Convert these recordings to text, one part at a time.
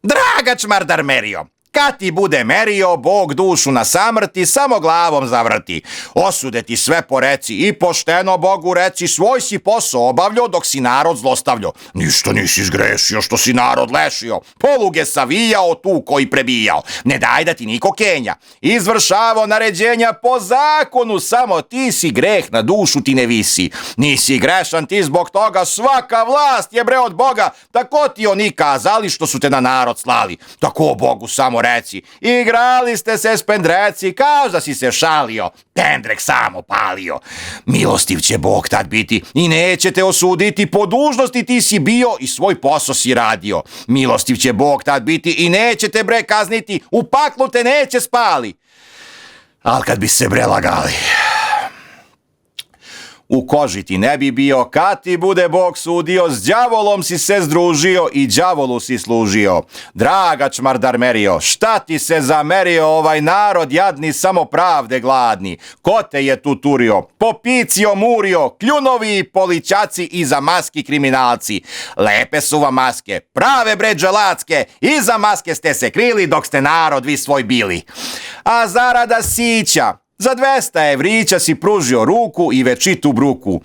Draga čmardarmerio, kad ti bude merio, Bog dušu na samrti, samo glavom zavrti. Osude ti sve poreci i pošteno Bogu reci, svoj si posao obavljao dok si narod zlostavljao. Ništa nisi zgrešio što si narod lešio, poluge savijao, tu koji prebijao. Ne daj da ti niko kenja, izvršavao naređenja po zakonu, samo ti si greh na dušu ti ne visi. Nisi grešan ti zbog toga, svaka vlast je bre od Boga, tako ti oni kazali što su te na narod slali. Tako Bogu samo reci, igrali ste se s pendreci, kao da si se šalio, pendrek samo palio. Milostiv će Bog tad biti i neće te osuditi, po dužnosti ti si bio i svoj posao si radio. Milostiv će Bog tad biti i neće te bre kazniti, u paklu te neće spali. Al kad bi se bre lagali, u koži ti ne bi bio, kad ti bude Bog sudio, s đavolom si se združio i đavolu si služio. Draga čmardarmerio, šta ti se zamerio, ovaj narod jadni, samo pravde gladni? Ko te je tu turio, popicio murio, kljunovi i polićaci i za maski kriminalci? Lepe su vam maske, prave bre dželacke, iza maske ste se krili dok ste narod vi svoj bili. A zarada sića, za 200 evrića si pružio ruku i večitu bruku.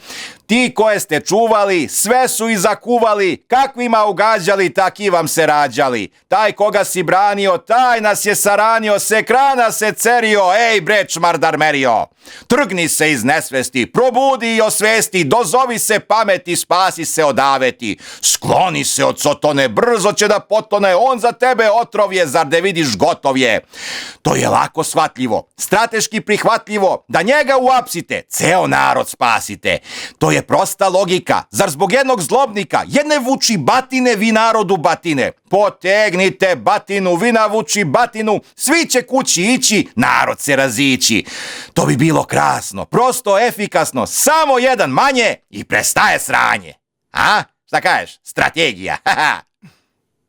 Ti koje ste čuvali, sve su i zakuvali, kakvima ugađali, taki vam se rađali. Taj koga si branio, taj nas je saranio, s ekrana se cerio, ej bre čmardarmerio. Trgni se iz nesvesti, probudi i osvesti, dozovi se pameti, spasi se od aveti. Skloni se od sotone, brzo će da potone, on za tebe otrov je, zar ne vidiš gotov je. To je lako shvatljivo, strateški prihvatljivo, da njega uapsite, ceo narod spasite. To je prosta logika, zar zbog jednog zlobnika, jedne vuči batine vi narodu batine? Potegnite batinu, vi navuči batinu, svi će kući ići, narod se razići. To bi bilo krasno, prosto, efikasno, samo jedan manje i prestaje sranje. A? Šta kažeš? Strategija, haha.